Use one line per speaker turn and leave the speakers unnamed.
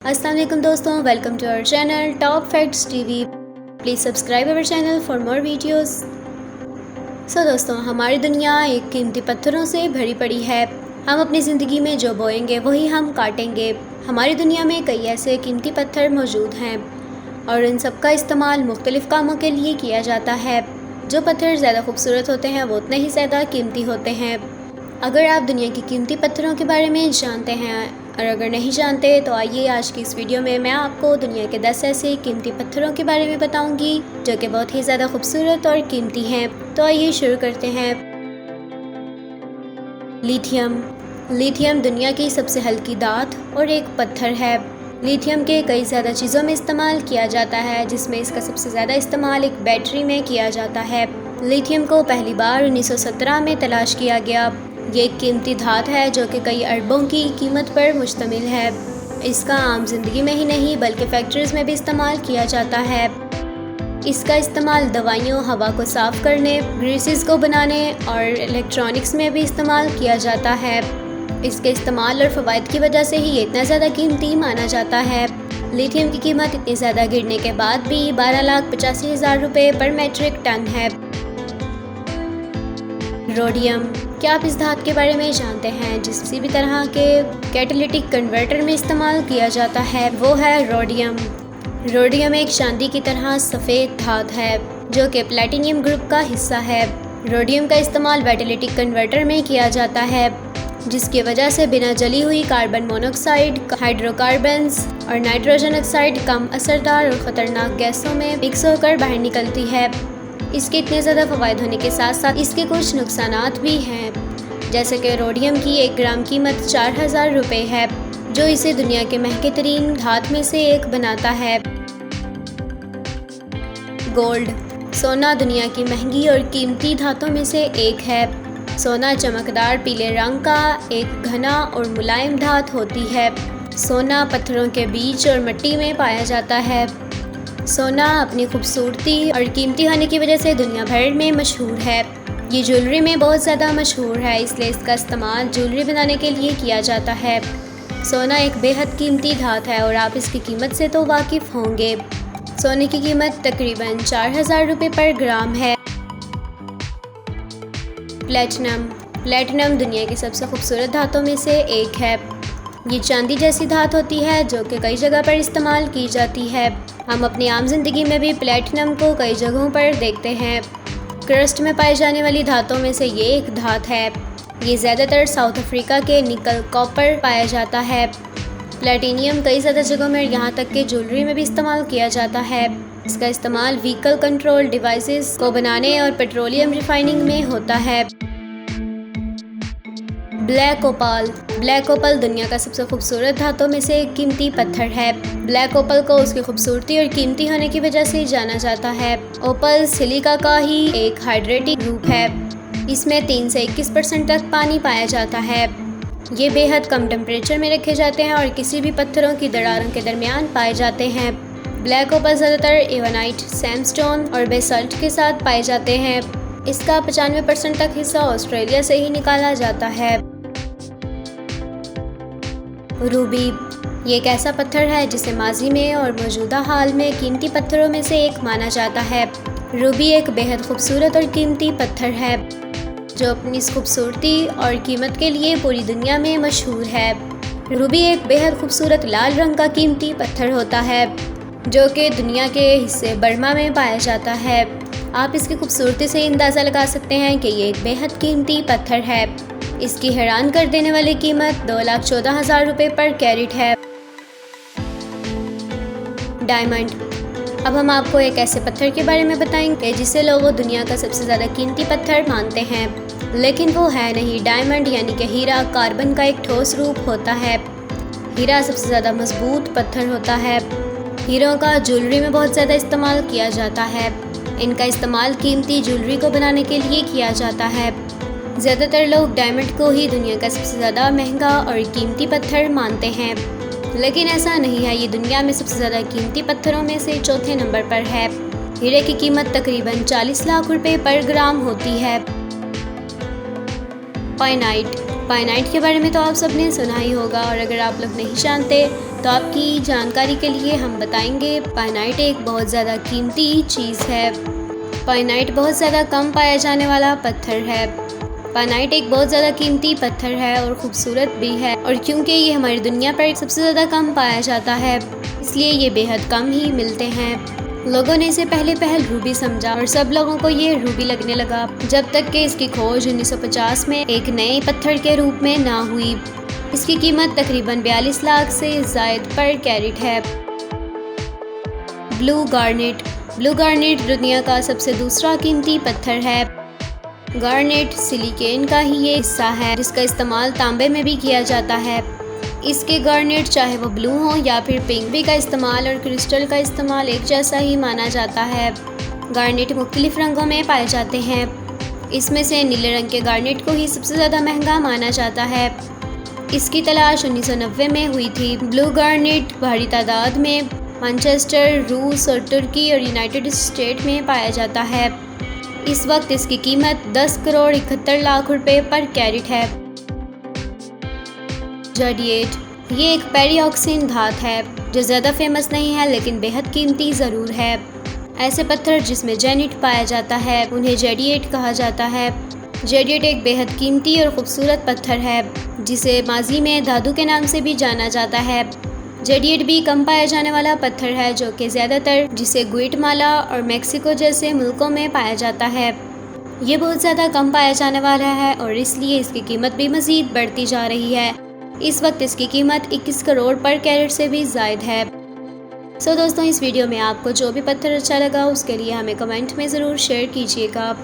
अस्सलाम वालेकुम दोस्तों, welcome to our channel top facts TV. Please subscribe our channel for more videos. दोस्तों, हमारी दुनिया एक कीमती पत्थरों से भरी पड़ी है। हम अपनी ज़िंदगी में जो बोएंगे वही हम काटेंगे। हमारी दुनिया में कई ऐसे कीमती पत्थर मौजूद हैं और इन सब का इस्तेमाल मुख्तलिफ़ कामों के लिए किया जाता है। जो पत्थर ज़्यादा खूबसूरत होते हैं वो उतने ही ज़्यादा कीमती होते हैं। अगर आप दुनिया की कीमती पत्थरों के बारे में जानते हैं और अगर नहीं जानते तो आइए आज की इस वीडियो में मैं आपको दुनिया के 10 ऐसे कीमती पत्थरों के बारे में बताऊंगी जो कि बहुत ही ज़्यादा खूबसूरत और कीमती हैं। तो आइए शुरू करते हैं। लिथियम दुनिया की सबसे हल्की धात और एक पत्थर है। लिथियम के कई ज़्यादा चीज़ों में इस्तेमाल किया जाता है, जिसमें इसका सबसे ज़्यादा इस्तेमाल एक बैटरी में किया जाता है। लिथियम को पहली बार 1917 में तलाश किया गया। ये एक कीमती धात है जो कि कई अरबों की कीमत पर मुश्तमिल है। इसका आम जिंदगी में ही नहीं बल्कि फैक्ट्रीज में भी इस्तेमाल किया जाता है। इसका इस्तेमाल दवाइयों, हवा को साफ़ करने, ग्रीसेस को बनाने और इलेक्ट्रॉनिक्स में भी इस्तेमाल किया जाता है। इसके इस्तेमाल और फ़वाइद की वजह से ही ये इतना ज़्यादा कीमती माना जाता है। लिथियम की कीमत इतनी ज़्यादा गिरने के बाद भी 12,85,000 रुपये पर मेट्रिक टन है। रोडियम, क्या आप इस धात के बारे में जानते हैं जिस किसी भी तरह के कैटालिटिक कन्वर्टर में इस्तेमाल किया जाता है? वो है रोडियम। रोडियम एक चांदी की तरह सफ़ेद धात है जो कि प्लैटिनियम ग्रुप का हिस्सा है। रोडियम का इस्तेमाल कैटालिटिक कन्वर्टर में किया जाता है, जिसकी वजह से बिना जली हुई कार्बन मोनोऑक्साइड, हाइड्रोकार्बन्स और नाइट्रोजन ऑक्साइड कम असरदार और ख़तरनाक गैसों में मिक्स होकर बाहर निकलती है। इसके इतने ज़्यादा फ़वाइद होने के साथ साथ इसके कुछ नुकसानात भी हैं, जैसे कि रोडियम की 1 ग्राम कीमत 4,000 रुपये है, जो इसे दुनिया के महंगे तरीन धात में से एक बनाता है। गोल्ड, सोना दुनिया की महंगी और कीमती धातों में से एक है। सोना चमकदार पीले रंग का एक घना और मुलायम धात होती है। सोना पत्थरों के बीच और मिट्टी में पाया जाता है। सोना अपनी खूबसूरती और कीमती होने की वजह से दुनिया भर में मशहूर है। ये ज्वेलरी में बहुत ज़्यादा मशहूर है, इसलिए इसका इस्तेमाल ज्वेलरी बनाने के लिए किया जाता है। सोना एक बेहद कीमती धात है और आप इसकी कीमत से तो वाकिफ़ होंगे। सोने की कीमत तकरीबन 4,000 रुपये पर ग्राम है। प्लेटिनम दुनिया की सबसे खूबसूरत धातों में से एक है। ये चांदी जैसी धात होती है जो कि कई जगह पर इस्तेमाल की जाती है। हम अपनी आम जिंदगी में भी प्लेटिनम को कई जगहों पर देखते हैं। क्रस्ट में पाई जाने वाली धातों में से ये एक धात है। ये ज़्यादातर साउथ अफ्रीका के निकल कॉपर पाया जाता है। प्लेटिनियम कई ज़्यादा जगहों में, यहाँ तक कि ज्वेलरी में भी इस्तेमाल किया जाता है। इसका इस्तेमाल व्हीकल कंट्रोल डिवाइसेस को बनाने और पेट्रोलियम रिफाइनिंग में होता है। ब्लैक ओपल दुनिया का सबसे खूबसूरत धातों में से एक कीमती पत्थर है। ब्लैक ओपल को उसकी खूबसूरती और कीमती होने की वजह से जाना जाता है। ओपल सिलिका का ही एक हाइड्रेटिक रूप है। इसमें 3 से 21% तक पानी पाया जाता है। ये बेहद कम टेम्परेचर में रखे जाते हैं और किसी भी पत्थरों की दरारों के दरमियान पाए जाते हैं। ब्लैक ओपल ज़्यादातर एवनाइट, सैंडस्टोन और बेसाल्ट के साथ पाए जाते हैं। इसका 95% तक हिस्सा ऑस्ट्रेलिया से ही निकाला जाता है। रूबी, ये एक ऐसा पत्थर है जिसे माजी में और मौजूदा हाल में कीमती पत्थरों में से एक माना जाता है। रूबी एक बेहद खूबसूरत और कीमती पत्थर है जो अपनी इस खूबसूरती और कीमत के लिए पूरी दुनिया में मशहूर है। रूबी एक बेहद खूबसूरत लाल रंग का कीमती पत्थर होता है जो कि दुनिया के हिस्से बर्मा में पाया जाता है। आप इसकी खूबसूरती से अंदाज़ा लगा सकते हैं कि ये एक बेहद कीमती पत्थर है। इसकी हैरान कर देने वाली कीमत 2,14,000 रुपये पर कैरेट है। डायमंड, अब हम आपको एक ऐसे पत्थर के बारे में बताएंगे जिसे लोग दुनिया का सबसे ज़्यादा कीमती पत्थर मानते हैं, लेकिन वो है नहीं। डायमंड यानी कि हीरा कार्बन का एक ठोस रूप होता है। हीरा सबसे ज़्यादा मजबूत पत्थर होता है। हीरों का ज्वेलरी में बहुत ज़्यादा इस्तेमाल किया जाता है। इनका इस्तेमाल कीमती ज्वेलरी को बनाने के लिए किया जाता है। ज़्यादातर लोग डायमंड को ही दुनिया का सबसे ज़्यादा महंगा और कीमती पत्थर मानते हैं, लेकिन ऐसा नहीं है। ये दुनिया में सबसे ज़्यादा कीमती पत्थरों में से चौथे नंबर पर है। हीरे की कीमत तकरीबन 40 लाख रुपए पर ग्राम होती है। पाइनाइट के बारे में तो आप सबने सुना ही होगा और अगर आप लोग नहीं जानते तो आपकी जानकारी के लिए हम बताएंगे पाइनाइट एक बहुत ज़्यादा कीमती चीज़ है। पाइनाइट बहुत ज़्यादा कम पाया जाने वाला पत्थर है। पाइनाइट एक बहुत ज़्यादा कीमती पत्थर है और ख़ूबसूरत भी है, और क्योंकि ये हमारी दुनिया पर सबसे ज़्यादा कम पाया जाता है इसलिए ये बेहद कम ही मिलते हैं। लोगों ने इसे पहले रूबी समझा और सब लोगों को ये रूबी लगने लगा, जब तक कि इसकी खोज 1950 में एक नए पत्थर के रूप में ना हुई। इसकी कीमत तकरीबन 42 लाख से ज़ायद पर कैरेट है। Blue garnet. ब्लू गार्नेट दुनिया का सबसे दूसरा कीमती पत्थर है। गार्नेट सिलिकेन का ही ये हिस्सा है जिसका इस्तेमाल तांबे में भी किया जाता है। इसके गार्नेट चाहे वो ब्लू हो या फिर पिंक भी का इस्तेमाल और क्रिस्टल का इस्तेमाल एक जैसा ही माना जाता है। गार्नेट मुख्तलिफ रंगों में पाए जाते हैं। इसमें से नीले रंग के गार्नेट को ही सबसे ज़्यादा महंगा माना जाता है। इसकी तलाश 1990 में हुई थी। ब्लू गार्नेट भारी तादाद में मैनचेस्टर, रूस और तुर्की और यूनाइटेड स्टेट में पाया जाता है। इस वक्त इसकी कीमत 10 करोड़ 71 लाख रुपए पर कैरेट है। जर्डिएट। ये एक पेरिऑक्सिन धात है जो ज़्यादा फेमस नहीं है लेकिन बेहद कीमती ज़रूर है। ऐसे पत्थर जिसमें जेनिट पाया जाता है उन्हें जेडिएट कहा जाता है। जेडिएट एक बेहद कीमती और ख़ूबसूरत पत्थर है जिसे माजी में धातु के नाम से भी जाना जाता है। जेडिएट भी कम पाया जाने वाला पत्थर है जो कि ज़्यादातर जिसे ग्वाटेमाला और मेक्सिको जैसे मुल्कों में पाया जाता है। ये बहुत ज़्यादा कम पाया जाने वाला है और इसलिए इसकी कीमत भी मज़ीद बढ़ती जा रही है। इस वक्त इसकी कीमत 21 करोड़ पर कैरेट से भी ज़ायद है। दोस्तों, इस वीडियो में आपको जो भी पत्थर अच्छा लगा उसके लिए हमें कमेंट में ज़रूर शेयर कीजिएगा।